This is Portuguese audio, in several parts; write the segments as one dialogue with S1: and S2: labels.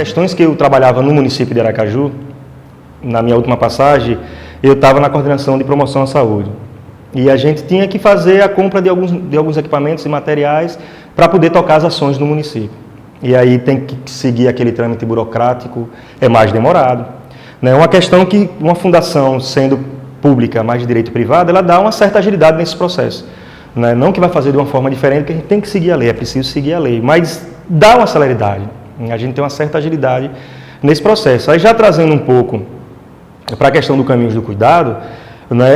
S1: questões que eu trabalhava no município de Aracaju, na minha última passagem, eu estava na coordenação de promoção à saúde. E a gente tinha que fazer a compra de alguns equipamentos e materiais para poder tocar as ações no município. E aí tem que seguir aquele trâmite burocrático, é mais demorado. É uma questão que uma fundação, sendo pública, mais de direito privado, ela dá uma certa agilidade nesse processo. Não que vai fazer de uma forma diferente, porque a gente tem que seguir a lei, é preciso seguir a lei, mas dá uma celeridade. A gente tem uma certa agilidade nesse processo. Aí já trazendo um pouco para a questão do caminho do cuidado,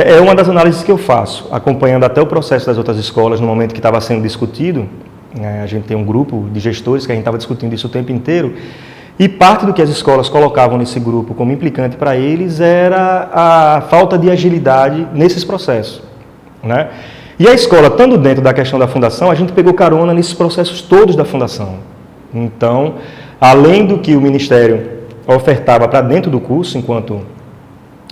S1: é uma das análises que eu faço, acompanhando até o processo das outras escolas no momento que estava sendo discutido. A gente tem um grupo de gestores que a gente estava discutindo isso o tempo inteiro, e parte do que as escolas colocavam nesse grupo como implicante para eles era a falta de agilidade nesses processos. E a escola, estando dentro da questão da fundação, a gente pegou carona nesses processos todos da fundação. Então, além do que o Ministério ofertava para dentro do curso, enquanto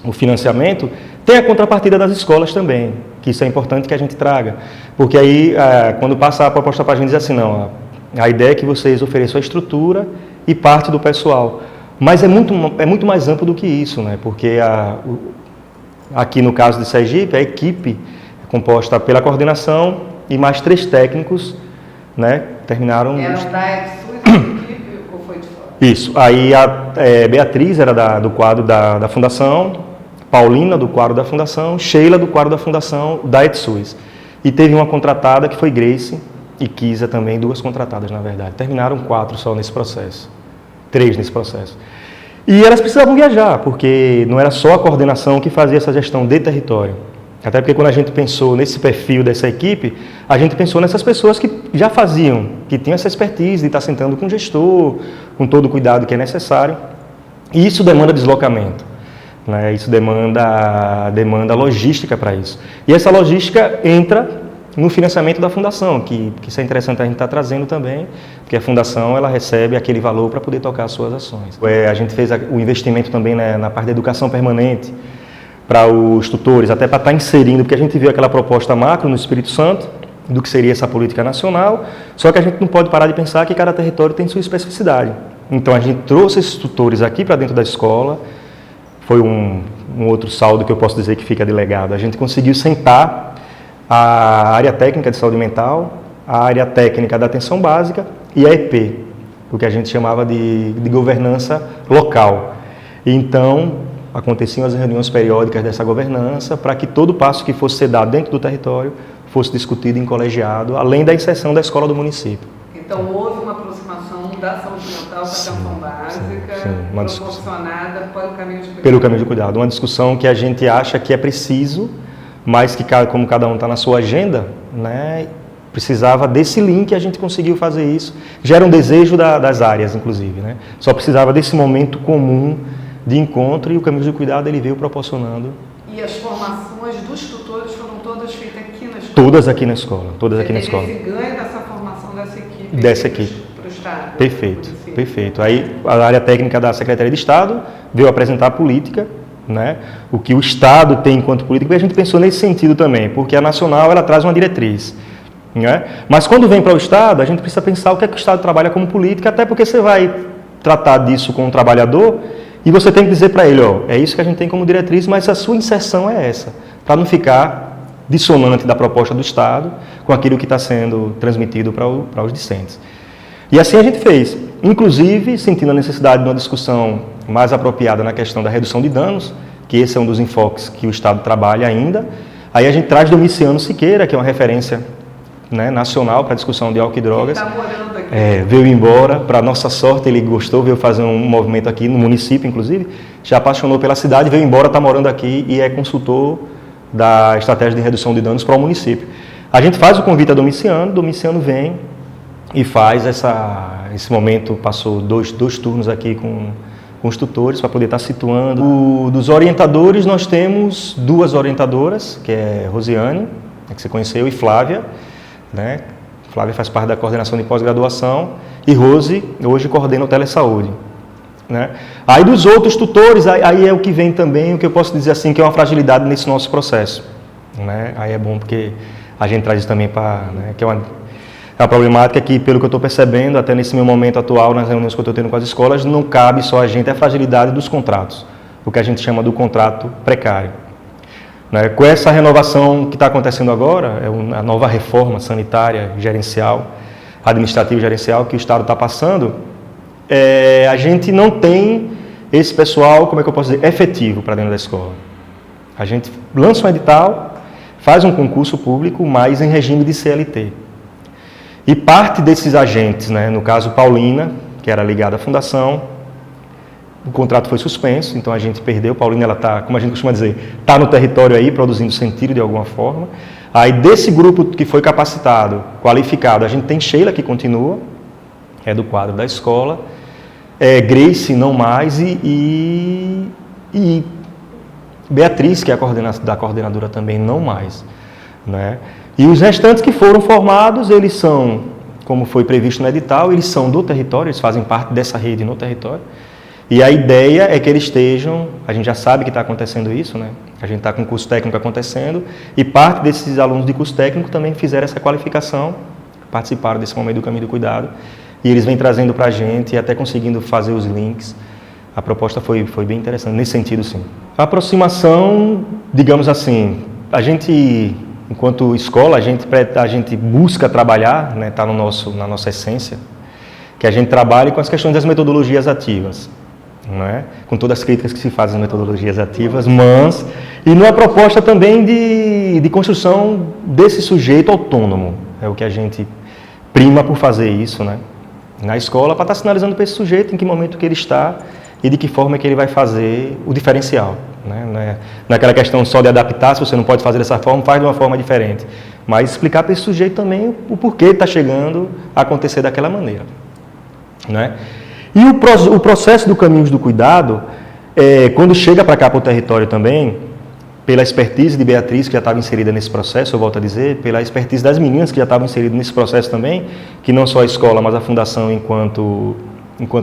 S1: o financiamento, tem a contrapartida das escolas também, que isso é importante que a gente traga. Porque aí, quando passa a proposta para a gente, diz assim, não, a ideia é que vocês ofereçam a estrutura e parte do pessoal. Mas é muito mais amplo do que isso, porque aqui no caso de Sergipe, a equipe é composta pela coordenação e mais 3 técnicos, terminaram...
S2: Eram da ETSUS, a equipe, ou foi de fora?
S1: Isso. Aí a Beatriz era do quadro da Fundação, Paulina, do quadro da Fundação, Sheila, do quadro da Fundação, da ETSUS. E teve uma contratada que foi Grace e Kisa também, 2 contratadas, na verdade. Terminaram 4 só nesse processo, 3 nesse processo. E elas precisavam viajar, porque não era só a coordenação que fazia essa gestão de território. Até porque quando a gente pensou nesse perfil dessa equipe, a gente pensou nessas pessoas que já faziam, que tinham essa expertise de estar sentando com o gestor, com todo o cuidado que é necessário. E isso demanda deslocamento. Isso demanda logística para isso. E essa logística entra no financiamento da fundação, que isso é interessante a gente estar trazendo também, porque a fundação ela recebe aquele valor para poder tocar as suas ações. A gente fez o investimento também na parte da educação permanente para os tutores, até para estar inserindo, porque a gente viu aquela proposta macro no Espírito Santo, do que seria essa política nacional, só que a gente não pode parar de pensar que cada território tem sua especificidade. Então a gente trouxe esses tutores aqui para dentro da escola. Foi um outro saldo que eu posso dizer que fica de legado. A gente conseguiu sentar a área técnica de saúde mental, a área técnica da atenção básica e a EP, o que a gente chamava de governança local. Então, aconteciam as reuniões periódicas dessa governança para que todo passo que fosse ser dado dentro do território fosse discutido em colegiado, além da inserção da escola do município.
S2: Então, houve uma aproximação da saúde mental com a atenção básica, proporcionada pelo caminho de cuidado.
S1: Uma discussão que a gente acha que é preciso, mas que, como cada um está na sua agenda, precisava desse link e a gente conseguiu fazer isso. Já era um desejo das áreas, inclusive. Só precisava desse momento comum de encontro e o caminho de cuidado ele veio proporcionando.
S2: E as formações dos tutores foram todas feitas aqui na escola?
S1: Todas aqui na escola, todas aqui na escola.
S2: Esse ganho dessa formação dessa equipe?
S1: Dessa equipe.
S2: Para o Estado?
S1: Perfeito, perfeito. Aí a área técnica da Secretaria de Estado veio apresentar a política, o que o Estado tem enquanto política, e a gente pensou nesse sentido também, porque a nacional ela traz uma diretriz. Mas quando vem para o Estado, a gente precisa pensar o que é que o Estado trabalha como política, até porque você vai tratar disso com o trabalhador e você tem que dizer para ele, é isso que a gente tem como diretriz, mas a sua inserção é essa, para não ficar dissonante da proposta do Estado com aquilo que está sendo transmitido para os discentes. E assim a gente fez, inclusive sentindo a necessidade de uma discussão mais apropriada na questão da redução de danos, que esse é um dos enfoques que o Estado trabalha ainda. Aí a gente traz Domiciano Siqueira, que é uma referência nacional para a discussão de álcool e drogas.
S2: Ele está morando aqui.
S1: Veio embora, para nossa sorte ele gostou, veio fazer um movimento aqui no município, inclusive, já apaixonou pela cidade, veio embora, está morando aqui e é consultor da estratégia de redução de danos para o município. A gente faz o convite a Domiciano vem e faz esse momento, passou dois turnos aqui com os tutores para poder estar situando. Dos orientadores nós temos 2 orientadoras, que é Rosiane, que você conheceu, e Flávia, Flávia faz parte da coordenação de pós-graduação e Rose hoje coordena o Telesaúde. Aí dos outros tutores, aí é o que vem também, o que eu posso dizer assim, que é uma fragilidade nesse nosso processo. Aí é bom porque a gente traz isso também para... que é É uma problemática que, pelo que eu estou percebendo, até nesse meu momento atual, nas reuniões que eu estou tendo com as escolas, não cabe só a gente a fragilidade dos contratos, o que a gente chama do contrato precário. Né? Com essa renovação que está acontecendo agora, a nova reforma sanitária, gerencial, administrativa e gerencial que o Estado está passando, a gente não tem esse pessoal, como é que eu posso dizer, efetivo para dentro da escola. A gente lança um edital, faz um concurso público, mas em regime de CLT. E parte desses agentes, né, no caso Paulina, que era ligada à fundação, o contrato foi suspenso, então a gente perdeu. Paulina, ela está, como a gente costuma dizer, está no território aí, produzindo sentido de alguma forma. Aí desse grupo que foi capacitado, qualificado, a gente tem Sheila, que continua, é do quadro da escola, Grace, não mais, e Beatriz, que é da coordenadora também, não mais. Né? E os restantes que foram formados, eles são, como foi previsto no edital, eles são do território, eles fazem parte dessa rede no território. E a ideia é que eles estejam, a gente já sabe que está acontecendo isso, né? A gente está com o curso técnico acontecendo, e parte desses alunos de curso técnico também fizeram essa qualificação, participaram desse momento do Caminho do Cuidado, e eles vêm trazendo para a gente e até conseguindo fazer os links. A proposta foi bem interessante, nesse sentido, sim. A aproximação, digamos assim, a gente, enquanto escola, a gente busca trabalhar, né, está na nossa essência, que a gente trabalhe com as questões das metodologias ativas, não é? Com todas as críticas que se fazem às metodologias ativas, mas, e numa proposta também de construção desse sujeito autônomo, é o que a gente prima por fazer isso, né? Na escola, para estar sinalizando para esse sujeito em que momento que ele está e de que forma que ele vai fazer o diferencial. Né? Não é aquela questão só de adaptar, se você não pode fazer dessa forma, faz de uma forma diferente. Mas explicar para esse sujeito também o porquê está chegando a acontecer daquela maneira. Né? E o processo do Caminhos do Cuidado, quando chega para cá, para o território também, pela expertise de Beatriz, que já estava inserida nesse processo, eu volto a dizer, pela expertise das meninas que já estavam inseridas nesse processo também, que não só a escola, mas a fundação enquanto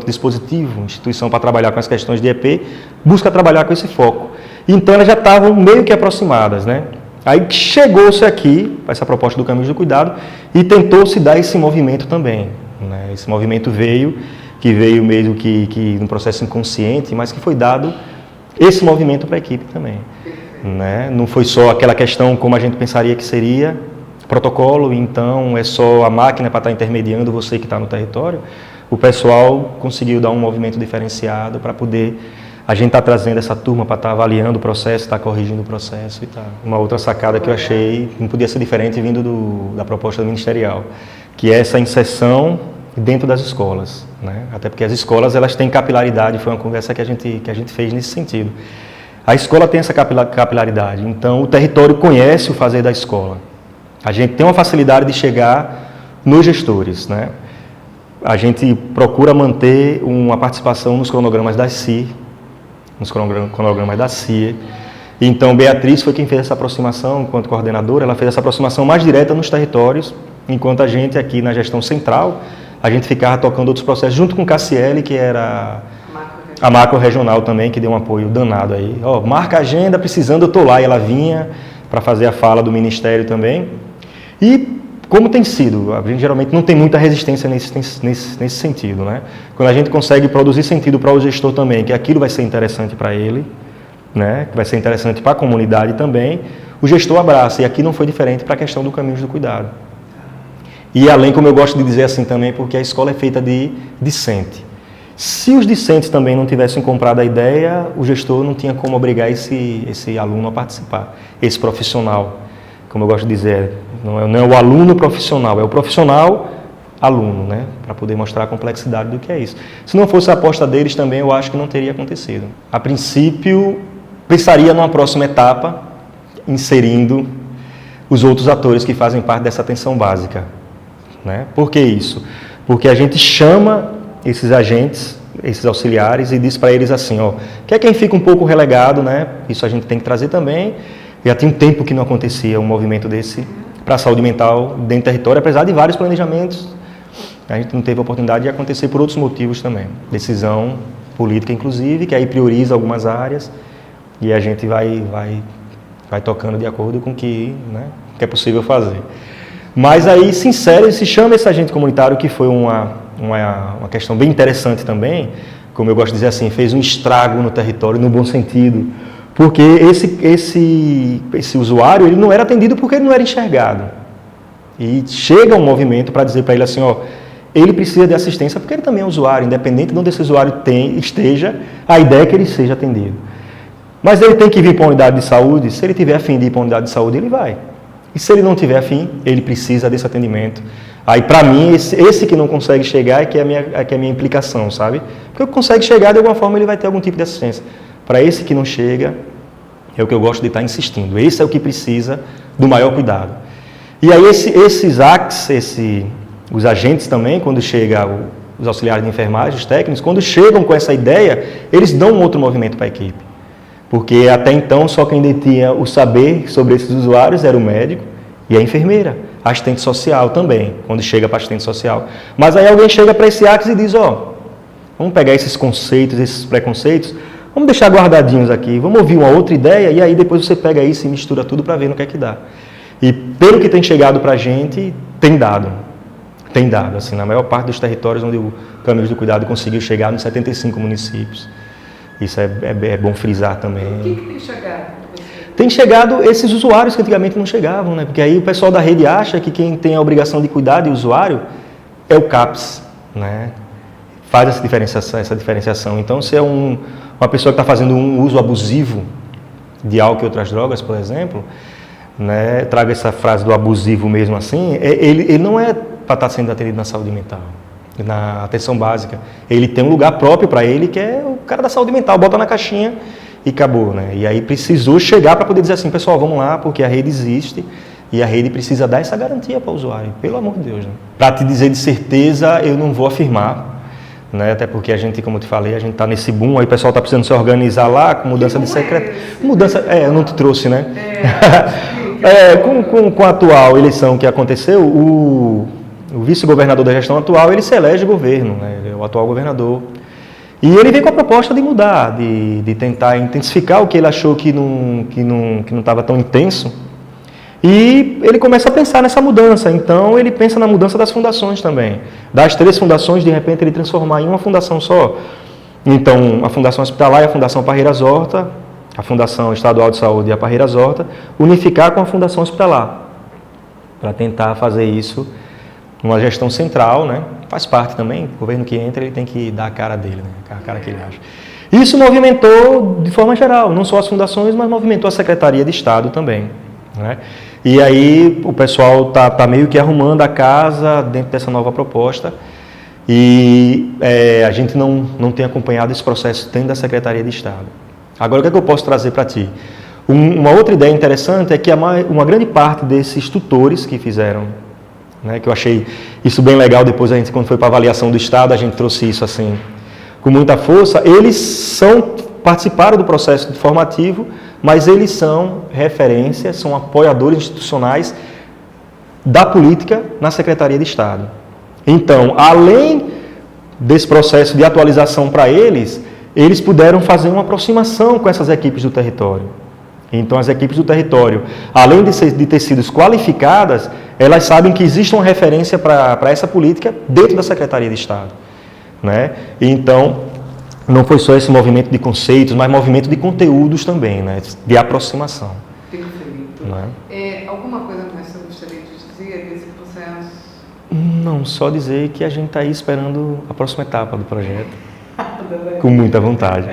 S1: dispositivo, instituição para trabalhar com as questões de EP, busca trabalhar com esse foco. Então elas já estavam meio que aproximadas, né? Aí chegou-se aqui, essa proposta do Caminhos do Cuidado, e tentou-se dar esse movimento também. Né? Esse movimento veio meio que num processo inconsciente, mas que foi dado esse movimento para a equipe também. Né? Não foi só aquela questão como a gente pensaria que seria, protocolo, então é só a máquina para estar intermediando você que está no território. O pessoal conseguiu dar um movimento diferenciado para poder, a gente está trazendo essa turma para estar avaliando o processo, estar corrigindo o processo e tal. Uma outra sacada que eu achei, não podia ser diferente vindo da proposta ministerial, que é essa inserção dentro das escolas. Né? Até porque as escolas elas têm capilaridade, foi uma conversa que a gente fez nesse sentido. A escola tem essa capilaridade, então o território conhece o fazer da escola. A gente tem uma facilidade de chegar nos gestores, né? A gente procura manter uma participação nos cronogramas da CIE, nos cronogramas da CIE. Então, Beatriz foi quem fez essa aproximação enquanto coordenadora, ela fez essa aproximação mais direta nos territórios, enquanto a gente aqui na gestão central, a gente ficava tocando outros processos, junto com Cassiele, que era a macro regional também, que deu um apoio danado aí. Marca a agenda, precisando, eu estou lá. E ela vinha para fazer a fala do Ministério também. E como tem sido, a gente geralmente não tem muita resistência nesse sentido. Né? Quando a gente consegue produzir sentido para o gestor também, que aquilo vai ser interessante para ele, né? Que vai ser interessante para a comunidade também, o gestor abraça. E aqui não foi diferente para a questão do Caminhos do Cuidado. E além, como eu gosto de dizer assim também, porque a escola é feita de discente. Se os discentes também não tivessem comprado a ideia, o gestor não tinha como obrigar esse aluno a participar, esse profissional. Como eu gosto de dizer, não é o aluno profissional, é o profissional aluno, né? Para poder mostrar a complexidade do que é isso. Se não fosse a aposta deles também, eu acho que não teria acontecido. A princípio, pensaria numa próxima etapa, inserindo os outros atores que fazem parte dessa atenção básica. Né? Por que isso? Porque a gente chama esses agentes, esses auxiliares, e diz para eles assim, que é quem fica um pouco relegado, né? Isso a gente tem que trazer também. Já tem um tempo que não acontecia um movimento desse para a saúde mental dentro do território, apesar de vários planejamentos, a gente não teve a oportunidade de acontecer por outros motivos também. Decisão política, inclusive, que aí prioriza algumas áreas e a gente vai tocando de acordo com o que, né, que é possível fazer. Mas aí se insere, se chama esse agente comunitário, que foi uma questão bem interessante também, como eu gosto de dizer assim, fez um estrago no território, no bom sentido, porque esse usuário ele não era atendido porque ele não era enxergado. E chega um movimento para dizer para ele assim, ó, ele precisa de assistência porque ele também é usuário, independente de onde esse usuário esteja, a ideia é que ele seja atendido. Mas ele tem que vir para uma unidade de saúde, se ele tiver afim de ir para uma unidade de saúde, ele vai. E se ele não tiver afim, ele precisa desse atendimento. Aí, para mim, esse que não consegue chegar é que é a minha implicação, sabe? Porque o que consegue chegar, de alguma forma, ele vai ter algum tipo de assistência. Para esse que não chega, é o que eu gosto de estar insistindo. Esse é o que precisa do maior cuidado. E aí, esses ACs, os agentes também, quando chegam os auxiliares de enfermagem, os técnicos, quando chegam com essa ideia, eles dão um outro movimento para a equipe. Porque até então, só quem detinha o saber sobre esses usuários era o médico e a enfermeira. A assistente social também, quando chega para assistente social. Mas aí alguém chega para esse ACS e diz, ó, vamos pegar esses conceitos, esses preconceitos, vamos deixar guardadinhos aqui, vamos ouvir uma outra ideia e aí depois você pega isso e mistura tudo para ver no que é que dá. E pelo que tem chegado para a gente, tem dado, assim, na maior parte dos territórios onde o Caminhos do Cuidado conseguiu chegar, nos 75 municípios. Isso é bom frisar também.
S2: O que tem chegado?
S1: Tem chegado esses usuários que antigamente não chegavam, né? Porque aí o pessoal da rede acha que quem tem a obrigação de cuidar de usuário é o CAPS, né? Faz essa diferenciação. Então, se é uma pessoa que está fazendo um uso abusivo de álcool e outras drogas, por exemplo, né? Trago essa frase do abusivo mesmo assim, ele não é para estar sendo atendido na saúde mental, na atenção básica. Ele tem um lugar próprio para ele, que é o cara da saúde mental, bota na caixinha e acabou, né? E aí precisou chegar para poder dizer assim, pessoal, vamos lá, porque a rede existe e a rede precisa dar essa garantia para o usuário, pelo amor de Deus, né? Para te dizer de certeza, eu não vou afirmar, né? Até porque a gente, como eu te falei, a gente está nesse boom, aí o pessoal está precisando se organizar lá, com mudança de secretário. Eu não te trouxe, né? Com a atual eleição que aconteceu, o vice-governador da gestão atual, ele se elege governo, né? Ele é o atual governador. E ele veio com a proposta de mudar, de tentar intensificar o que ele achou que não estava tão intenso. E ele começa a pensar nessa mudança. Então, ele pensa na mudança das fundações também. Das 3 fundações, de repente, ele transformar em uma fundação só. Então, a Fundação Hospitalar e a Fundação Parreiras Horta, a Fundação Estadual de Saúde e a Parreiras Horta, unificar com a Fundação Hospitalar, para tentar fazer isso numa gestão central, né? Faz parte também, o governo que entra, ele tem que dar a cara dele, né? A cara que ele acha. Isso movimentou de forma geral, não só as fundações, mas movimentou a Secretaria de Estado também, né? E aí o pessoal tá meio que arrumando a casa dentro dessa nova proposta e a gente não tem acompanhado esse processo dentro da Secretaria de Estado. Agora, o que é que eu posso trazer para ti? Uma outra ideia interessante é que uma grande parte desses tutores que fizeram, né, que eu achei isso bem legal, depois a gente, quando foi para a avaliação do Estado, a gente trouxe isso assim com muita força, eles participaram do processo formativo, mas eles são referências, são apoiadores institucionais da política na Secretaria de Estado. Então, além desse processo de atualização para eles puderam fazer uma aproximação com essas equipes do território. Então, as equipes do território, além de ter sido qualificadas, elas sabem que existe uma referência para essa política dentro da Secretaria de Estado, né? Então, não foi só esse movimento de conceitos, mas movimento de conteúdos também, né? De aproximação.
S2: Perfeito.
S1: Né?
S2: Alguma coisa mais você gostaria de dizer desse processo?
S1: Não, só dizer que a gente está aí esperando a próxima etapa do projeto. Com muita vontade.